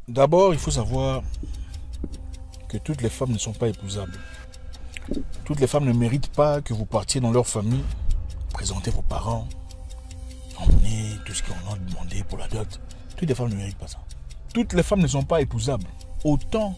D'abord, il faut savoir que toutes les femmes ne sont pas épousables. Toutes les femmes ne méritent pas que vous partiez dans leur famille, présenter vos parents, emmener tout ce qu'on a demandé pour la dot. Toutes les femmes ne méritent pas ça. Toutes les femmes ne sont pas épousables. Autant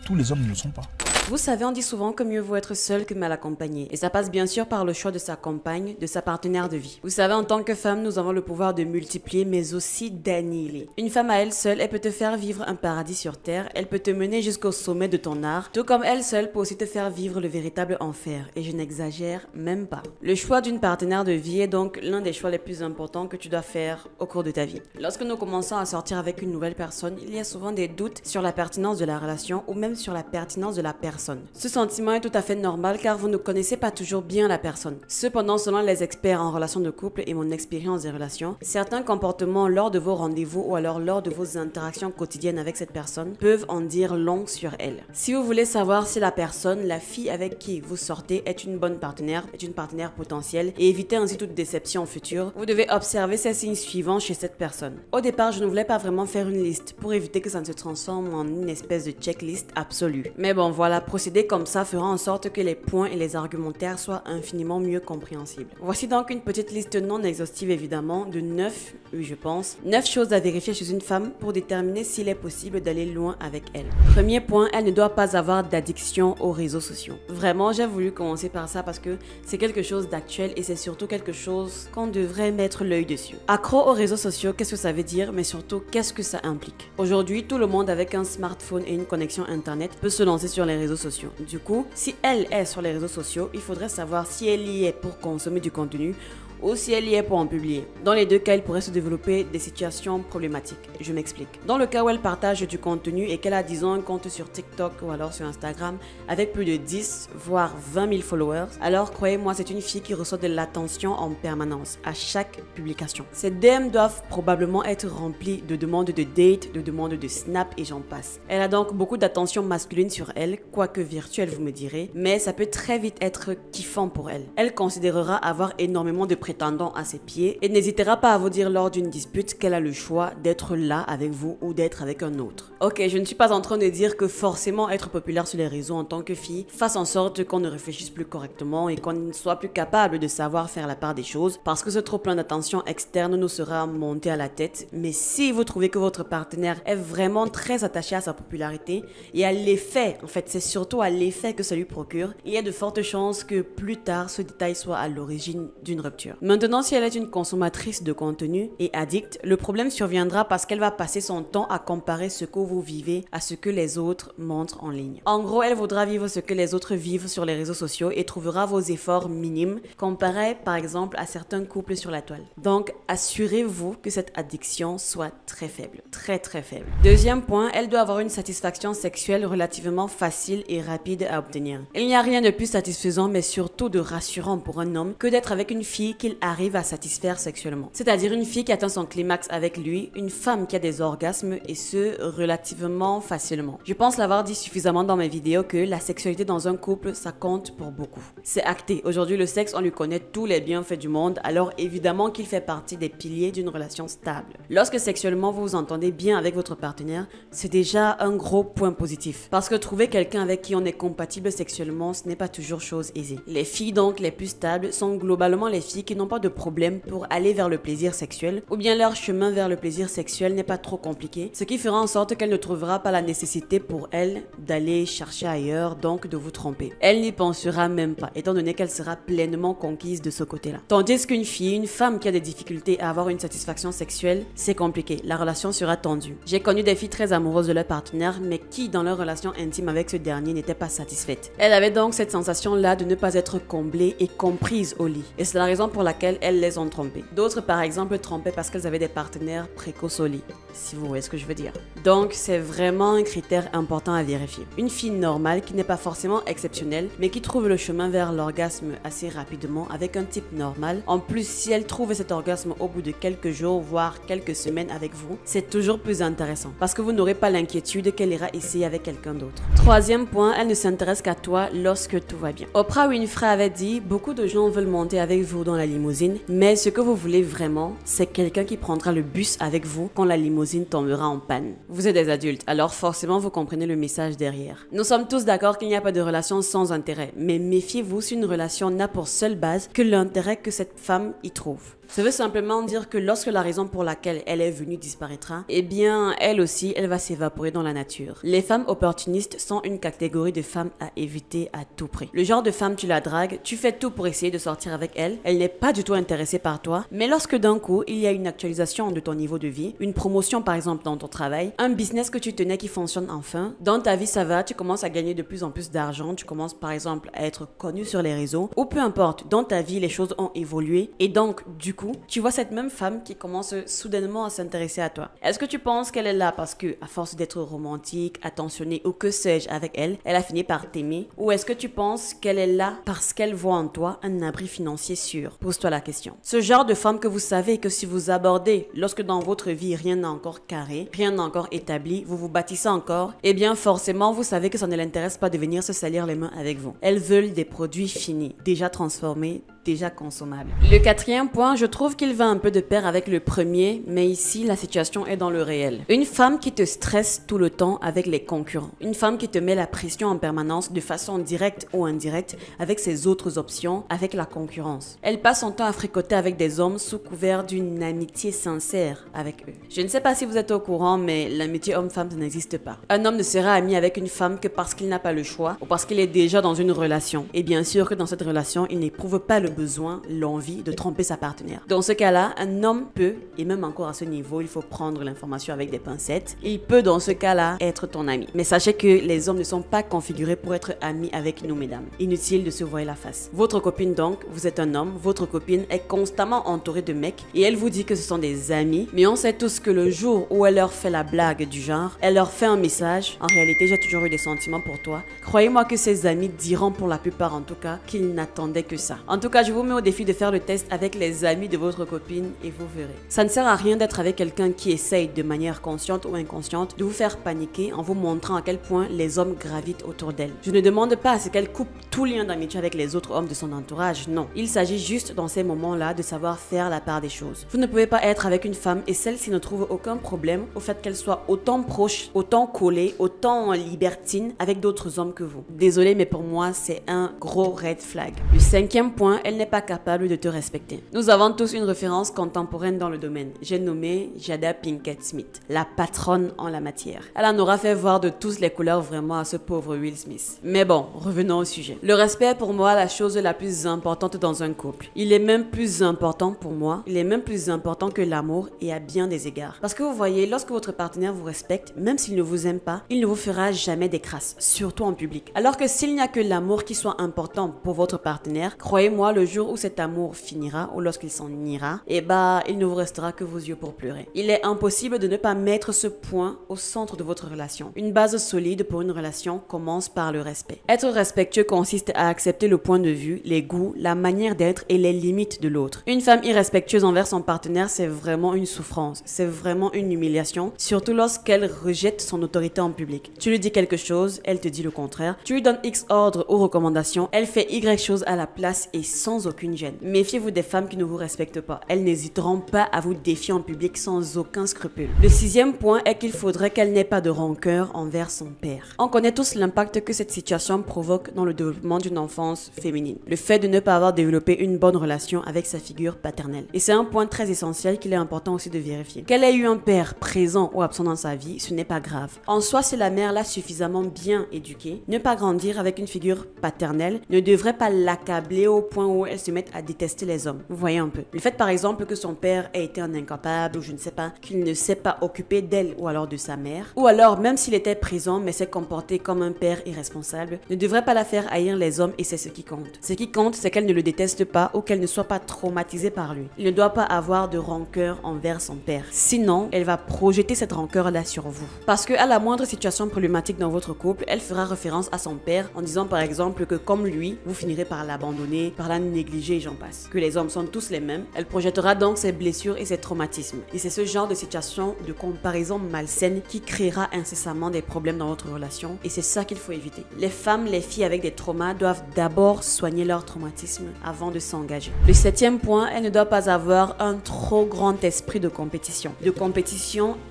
tous les hommes ne le sont pas. Vous savez, on dit souvent que mieux vaut être seul que mal accompagné. Et ça passe bien sûr par le choix de sa compagne, de sa partenaire de vie. Vous savez, en tant que femme, nous avons le pouvoir de multiplier, mais aussi d'annihiler. Une femme à elle seule, elle peut te faire vivre un paradis sur terre, elle peut te mener jusqu'au sommet de ton art, tout comme elle seule peut aussi te faire vivre le véritable enfer. Et je n'exagère même pas. Le choix d'une partenaire de vie est donc l'un des choix les plus importants que tu dois faire au cours de ta vie. Lorsque nous commençons à sortir avec une nouvelle personne, il y a souvent des doutes sur la pertinence de la relation ou même sur la pertinence de la personne. Ce sentiment est tout à fait normal car vous ne connaissez pas toujours bien la personne. Cependant, selon les experts en relations de couple et mon expérience des relations, certains comportements lors de vos rendez-vous ou alors lors de vos interactions quotidiennes avec cette personne peuvent en dire long sur elle. Si vous voulez savoir si la personne, la fille avec qui vous sortez est une bonne partenaire, est une partenaire potentielle et éviter ainsi toute déception future, vous devez observer ces signes suivants chez cette personne. Au départ, je ne voulais pas vraiment faire une liste pour éviter que ça ne se transforme en une espèce de checklist absolue. Mais bon, voilà, procéder comme ça fera en sorte que les points et les argumentaires soient infiniment mieux compréhensibles. Voici donc une petite liste non exhaustive évidemment de 9, oui je pense, 9 choses à vérifier chez une femme pour déterminer s'il est possible d'aller loin avec elle. Premier point, elle ne doit pas avoir d'addiction aux réseaux sociaux. Vraiment, j'ai voulu commencer par ça parce que c'est quelque chose d'actuel et c'est surtout quelque chose qu'on devrait mettre l'œil dessus. Accro aux réseaux sociaux, qu'est-ce que ça veut dire, mais surtout qu'est-ce que ça implique? Aujourd'hui, tout le monde avec un smartphone et une connexion internet peut se lancer sur les réseaux sociaux. Du coup, si elle est sur les réseaux sociaux, il faudrait savoir si elle y est pour consommer du contenu ou si elle y est pour en publier. Dans les deux cas, il pourrait se développer des situations problématiques. Je m'explique. Dans le cas où elle partage du contenu et qu'elle a disons un compte sur TikTok ou alors sur Instagram avec plus de 10 voire 20 000 followers, alors croyez-moi, c'est une fille qui reçoit de l'attention en permanence à chaque publication. Ses DM doivent probablement être remplis de demandes de date, de demandes de snap et j'en passe. Elle a donc beaucoup d'attention masculine sur elle, quoique virtuelle vous me direz, mais ça peut très vite être kiffant pour elle. Elle considérera avoir énormément de prétendant à ses pieds et n'hésitera pas à vous dire lors d'une dispute qu'elle a le choix d'être là avec vous ou d'être avec un autre. Ok, je ne suis pas en train de dire que forcément être populaire sur les réseaux en tant que fille fasse en sorte qu'on ne réfléchisse plus correctement et qu'on ne soit plus capable de savoir faire la part des choses parce que ce trop plein d'attention externe nous sera monté à la tête. Mais si vous trouvez que votre partenaire est vraiment très attaché à sa popularité et à l'effet, en fait c'est surtout à l'effet que ça lui procure, il y a de fortes chances que plus tard ce détail soit à l'origine d'une rupture. Maintenant, si elle est une consommatrice de contenu et addict, le problème surviendra parce qu'elle va passer son temps à comparer ce que vous vivez à ce que les autres montrent en ligne. En gros, elle voudra vivre ce que les autres vivent sur les réseaux sociaux et trouvera vos efforts minimes comparés par exemple à certains couples sur la toile. Donc, assurez-vous que cette addiction soit très faible, très faible. Deuxième point, elle doit avoir une satisfaction sexuelle relativement facile et rapide à obtenir. Il n'y a rien de plus satisfaisant mais surtout de rassurant pour un homme que d'être avec une fille qu'il arrive à satisfaire sexuellement. C'est-à-dire une fille qui atteint son climax avec lui, une femme qui a des orgasmes et ce, relativement facilement. Je pense l'avoir dit suffisamment dans mes vidéos que la sexualité dans un couple, ça compte pour beaucoup. C'est acté. Aujourd'hui, le sexe, on lui connaît tous les bienfaits du monde, alors évidemment qu'il fait partie des piliers d'une relation stable. Lorsque sexuellement vous vous entendez bien avec votre partenaire, c'est déjà un gros point positif. Parce que trouver quelqu'un avec qui on est compatible sexuellement, ce n'est pas toujours chose aisée. Les filles donc les plus stables sont globalement les filles qui n'ont pas de problème pour aller vers le plaisir sexuel ou bien leur chemin vers le plaisir sexuel n'est pas trop compliqué, ce qui fera en sorte qu'elle ne trouvera pas la nécessité pour elle d'aller chercher ailleurs, donc de vous tromper. Elle n'y pensera même pas, étant donné qu'elle sera pleinement conquise de ce côté-là. Tandis qu'une fille, une femme qui a des difficultés à avoir une satisfaction sexuelle, c'est compliqué, la relation sera tendue. J'ai connu des filles très amoureuses de leur partenaire, mais qui dans leur relation intime avec ce dernier n'étaient pas satisfaites. Elle avait donc cette sensation-là de ne pas être comblée et comprise au lit. Et c'est la raison pour laquelle elles les ont trompées. D'autres, par exemple, trompaient parce qu'elles avaient des partenaires précoces au lit, si vous voyez ce que je veux dire. Donc, c'est vraiment un critère important à vérifier. Une fille normale qui n'est pas forcément exceptionnelle, mais qui trouve le chemin vers l'orgasme assez rapidement avec un type normal. En plus, si elle trouve cet orgasme au bout de quelques jours, voire quelques semaines avec vous, c'est toujours plus intéressant parce que vous n'aurez pas l'inquiétude qu'elle ira essayer avec quelqu'un d'autre. Troisième point, elle ne s'intéresse qu'à toi lorsque tout va bien. Oprah Winfrey avait dit « Beaucoup de gens veulent monter avec vous dans la limousine limousine, mais ce que vous voulez vraiment, c'est quelqu'un qui prendra le bus avec vous quand la limousine tombera en panne. Vous êtes des adultes, alors forcément vous comprenez le message derrière. Nous sommes tous d'accord qu'il n'y a pas de relation sans intérêt, mais méfiez-vous si une relation n'a pour seule base que l'intérêt que cette femme y trouve. Ça veut simplement dire que lorsque la raison pour laquelle elle est venue disparaîtra, eh bien, elle aussi, elle va s'évaporer dans la nature. Les femmes opportunistes sont une catégorie de femmes à éviter à tout prix. Le genre de femme, tu la dragues, tu fais tout pour essayer de sortir avec elle, elle n'est pas du tout intéressée par toi, mais lorsque d'un coup, il y a une actualisation de ton niveau de vie, une promotion par exemple dans ton travail, un business que tu tenais qui fonctionne enfin, dans ta vie ça va, tu commences à gagner de plus en plus d'argent, tu commences par exemple à être connu sur les réseaux, ou peu importe, dans ta vie les choses ont évolué, et donc du coup, tu vois cette même femme qui commence soudainement à s'intéresser à toi. Est-ce que tu penses qu'elle est là parce que, à force d'être romantique, attentionnée ou que sais-je avec elle, elle a fini par t'aimer? Ou est-ce que tu penses qu'elle est là parce qu'elle voit en toi un abri financier sûr? Pose-toi la question. Ce genre de femme que vous savez que si vous abordez, lorsque dans votre vie rien n'a encore carré, rien n'a encore établi, vous vous bâtissez encore, eh bien forcément vous savez que ça ne l'intéresse pas de venir se salir les mains avec vous. Elles veulent des produits finis, déjà transformés, déjà consommable. Le quatrième point, je trouve qu'il va un peu de pair avec le premier, mais ici, la situation est dans le réel. Une femme qui te stresse tout le temps avec les concurrents. Une femme qui te met la pression en permanence de façon directe ou indirecte avec ses autres options, avec la concurrence. Elle passe son temps à fricoter avec des hommes sous couvert d'une amitié sincère avec eux. Je ne sais pas si vous êtes au courant, mais l'amitié homme-femme, ça n'existe pas. Un homme ne sera ami avec une femme que parce qu'il n'a pas le choix ou parce qu'il est déjà dans une relation. Et bien sûr que dans cette relation, il n'éprouve pas le besoin, l'envie de tromper sa partenaire. Dans ce cas-là, un homme peut, et même encore à ce niveau, il faut prendre l'information avec des pincettes, il peut dans ce cas-là être ton ami. Mais sachez que les hommes ne sont pas configurés pour être amis avec nous, mesdames. Inutile de se voiler la face. Votre copine donc, vous êtes un homme, votre copine est constamment entourée de mecs et elle vous dit que ce sont des amis, mais on sait tous que le jour où elle leur fait la blague du genre, elle leur fait un message, en réalité j'ai toujours eu des sentiments pour toi, croyez-moi que ces amis diront pour la plupart en tout cas qu'ils n'attendaient que ça. En tout cas, je vous mets au défi de faire le test avec les amis de votre copine et vous verrez. Ça ne sert à rien d'être avec quelqu'un qui essaye de manière consciente ou inconsciente de vous faire paniquer en vous montrant à quel point les hommes gravitent autour d'elle. Je ne demande pas à ce qu'elle coupe tout lien d'amitié avec les autres hommes de son entourage, non. Il s'agit juste dans ces moments-là de savoir faire la part des choses. Vous ne pouvez pas être avec une femme et celle-ci ne trouve aucun problème au fait qu'elle soit autant proche, autant collée, autant libertine avec d'autres hommes que vous. Désolée, mais pour moi, c'est un gros red flag. Le cinquième point, elle n'est pas capable de te respecter. Nous avons tous une référence contemporaine dans le domaine. J'ai nommé Jada Pinkett Smith, la patronne en la matière. Elle en aura fait voir de toutes les couleurs vraiment à ce pauvre Will Smith. Mais bon, revenons au sujet. Le respect est pour moi la chose la plus importante dans un couple. Il est même plus important pour moi, il est même plus important que l'amour et à bien des égards. Parce que vous voyez, lorsque votre partenaire vous respecte, même s'il ne vous aime pas, il ne vous fera jamais des crasses, surtout en public. Alors que s'il n'y a que l'amour qui soit important pour votre partenaire, croyez-moi, le jour où cet amour finira ou lorsqu'il s'en ira, eh bah, il ne vous restera que vos yeux pour pleurer. Il est impossible de ne pas mettre ce point au centre de votre relation. Une base solide pour une relation commence par le respect. Être respectueux consiste à accepter le point de vue, les goûts, la manière d'être et les limites de l'autre. Une femme irrespectueuse envers son partenaire, c'est vraiment une souffrance, c'est vraiment une humiliation, surtout lorsqu'elle rejette son autorité en public. Tu lui dis quelque chose, elle te dit le contraire. Tu lui donnes X ordre ou recommandations, elle fait Y chose à la place et sans aucune gêne. Méfiez-vous des femmes qui ne vous respectent pas. Elles n'hésiteront pas à vous défier en public sans aucun scrupule. Le sixième point est qu'il faudrait qu'elle n'ait pas de rancœur envers son père. On connaît tous l'impact que cette situation provoque dans le développement d'une enfance féminine. Le fait de ne pas avoir développé une bonne relation avec sa figure paternelle. Et c'est un point très essentiel qu'il est important aussi de vérifier. Qu'elle ait eu un père présent ou absent dans sa vie, ce n'est pas grave. En soi, si la mère l'a suffisamment bien éduquée, ne pas grandir avec une figure paternelle ne devrait pas l'accabler au point où elle se mette à détester les hommes. Vous voyez un peu. Le fait par exemple que son père ait été un incapable ou je ne sais pas, qu'il ne s'est pas occupé d'elle ou alors de sa mère, ou alors même s'il était présent mais s'est comporté comme un père irresponsable, ne devrait pas la faire haïr les hommes et c'est ce qui compte. Ce qui compte, c'est qu'elle ne le déteste pas ou qu'elle ne soit pas traumatisée par lui. Il ne doit pas avoir de rancœur envers son père. Sinon, elle va projeter cette rancœur-là sur vous. Parce que à la moindre situation problématique dans votre couple, elle fera référence à son père en disant par exemple que comme lui, vous finirez par l'abandonner, par la négligées et j'en passe. Que les hommes sont tous les mêmes, elle projettera donc ses blessures et ses traumatismes. Et c'est ce genre de situation de comparaison malsaine qui créera incessamment des problèmes dans votre relation et c'est ça qu'il faut éviter. Les femmes, les filles avec des traumas doivent d'abord soigner leur traumatisme avant de s'engager. Le 7e point, elle ne doit pas avoir un trop grand esprit de compétition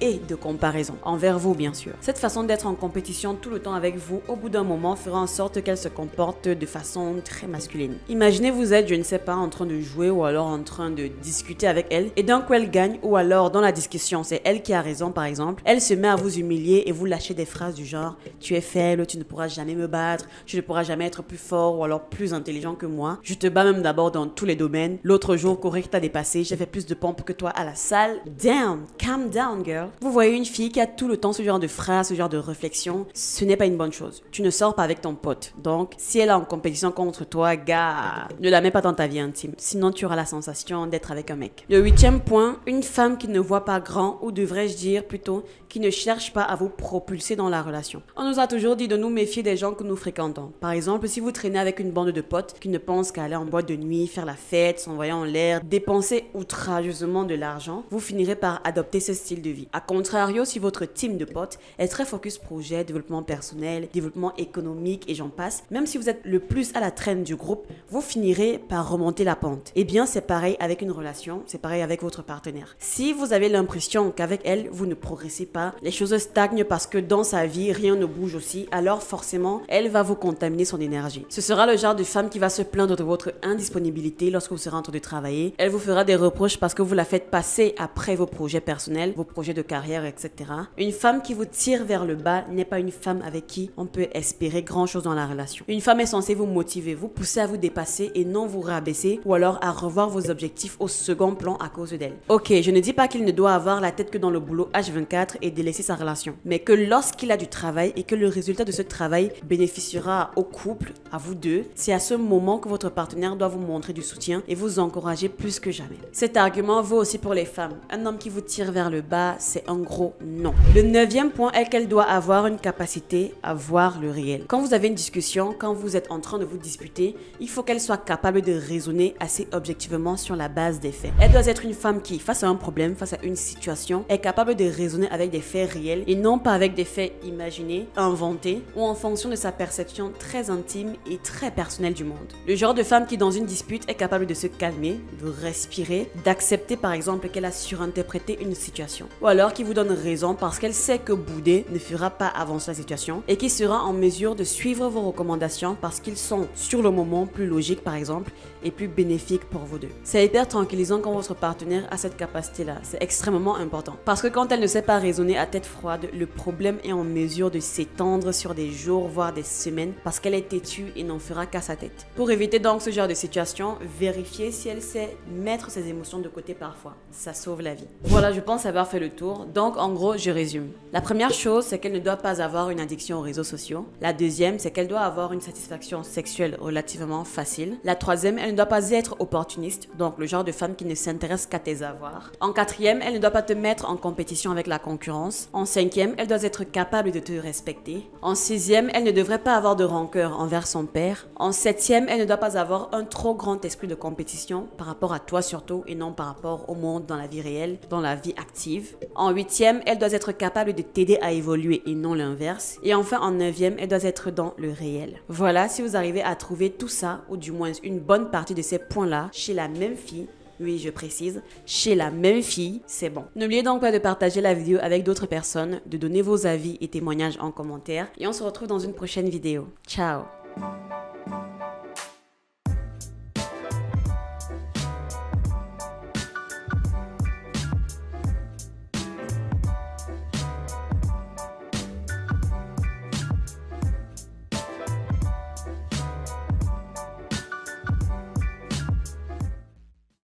et de comparaison, envers vous bien sûr. Cette façon d'être en compétition tout le temps avec vous, au bout d'un moment, fera en sorte qu'elle se comporte de façon très masculine. Imaginez vous êtes, je ne sais pas, en train de jouer ou alors en train de discuter avec elle et d'un coup elle gagne ou alors dans la discussion, c'est elle qui a raison par exemple, elle se met à vous humilier et vous lâchez des phrases du genre « tu es faible, tu ne pourras jamais me battre, tu ne pourras jamais être plus fort ou alors plus intelligent que moi, je te bats même d'abord dans tous les domaines, l'autre jour courir t'a dépassé, j'ai fait plus de pompes que toi à la salle, damn, calm down girl ». Vous voyez une fille qui a tout le temps ce genre de phrases, ce genre de réflexion, ce n'est pas une bonne chose. Tu ne sors pas avec ton pote, donc si elle est en compétition contre toi, gars, ne la mets pas dans ta vie intime, sinon tu auras la sensation d'être avec un mec. Le 8e point, une femme qui ne voit pas grand, ou devrais-je dire plutôt, qui ne cherche pas à vous propulser dans la relation. On nous a toujours dit de nous méfier des gens que nous fréquentons. Par exemple, si vous traînez avec une bande de potes qui ne pensent qu'à aller en boîte de nuit, faire la fête, s'envoyer en l'air, dépenser outrageusement de l'argent, vous finirez par adopter ce style de vie. A contrario, si votre team de potes est très focus projet, développement personnel, développement économique et j'en passe, même si vous êtes le plus à la traîne du groupe, vous finirez par remonter la pente. Eh bien, c'est pareil avec une relation, c'est pareil avec votre partenaire. Si vous avez l'impression qu'avec elle, vous ne progressez pas, les choses stagnent parce que dans sa vie, rien ne bouge aussi, alors forcément, elle va vous contaminer son énergie. Ce sera le genre de femme qui va se plaindre de votre indisponibilité lorsque vous serez en train de travailler. Elle vous fera des reproches parce que vous la faites passer après vos projets personnels, vos projets de carrière, etc. Une femme qui vous tire vers le bas n'est pas une femme avec qui on peut espérer grand chose dans la relation. Une femme est censée vous motiver, vous pousser à vous dépasser et non vous rabaisser ou alors à revoir vos objectifs au second plan à cause d'elle. Ok, je ne dis pas qu'il ne doit avoir la tête que dans le boulot H24 et délaisser sa relation, mais que lorsqu'il a du travail et que le résultat de ce travail bénéficiera au couple, à vous deux, c'est à ce moment que votre partenaire doit vous montrer du soutien et vous encourager plus que jamais. Cet argument vaut aussi pour les femmes. Un homme qui vous tire vers le bas, c'est un gros non. Le 9e point est qu'elle doit avoir une capacité à voir le réel. Quand vous avez une discussion, quand vous êtes en train de vous disputer, il faut qu'elle soit capable de raisonner assez objectivement sur la base des faits. Elle doit être une femme qui, face à un problème, face à une situation, est capable de raisonner avec des faits réels et non pas avec des faits imaginés, inventés ou en fonction de sa perception très intime et très personnelle du monde. Le genre de femme qui dans une dispute est capable de se calmer, de respirer, d'accepter par exemple qu'elle a surinterprété une situation ou alors qui vous donne raison parce qu'elle sait que bouder ne fera pas avancer la situation et qui sera en mesure de suivre vos recommandations parce qu'ils sont sur le moment plus logiques par exemple et plus bénéfiques pour vous deux. C'est hyper tranquillisant quand votre partenaire a cette capacité-là, c'est extrêmement important parce que quand elle ne sait pas raisonner à tête froide, le problème est en mesure de s'étendre sur des jours voire des semaines parce qu'elle est têtue et n'en fera qu'à sa tête. Pour éviter donc ce genre de situation, vérifiez si elle sait mettre ses émotions de côté parfois, ça sauve la vie. Voilà, je pense avoir fait le tour, donc en gros je résume. La première chose, c'est qu'elle ne doit pas avoir une addiction aux réseaux sociaux. La deuxième, c'est qu'elle doit avoir une satisfaction sexuelle relativement facile. La troisième, elle ne doit pas être opportuniste, donc le genre de femme qui ne s'intéresse qu'à tes avoirs. En quatrième, elle ne doit pas te mettre en compétition avec la concurrence. En cinquième, elle doit être capable de te respecter. En sixième, elle ne devrait pas avoir de rancœur envers son père. En septième, elle ne doit pas avoir un trop grand esprit de compétition par rapport à toi surtout et non par rapport au monde dans la vie réelle, dans la vie active. En huitième, elle doit être capable de t'aider à évoluer et non l'inverse. Et enfin, en neuvième, elle doit être dans le réel. Voilà, si vous arrivez à trouver tout ça, ou du moins une bonne partie de ces points-là, chez la même fille, oui, je précise, chez la même fille, c'est bon. N'oubliez donc pas de partager la vidéo avec d'autres personnes, de donner vos avis et témoignages en commentaire, et on se retrouve dans une prochaine vidéo. Ciao!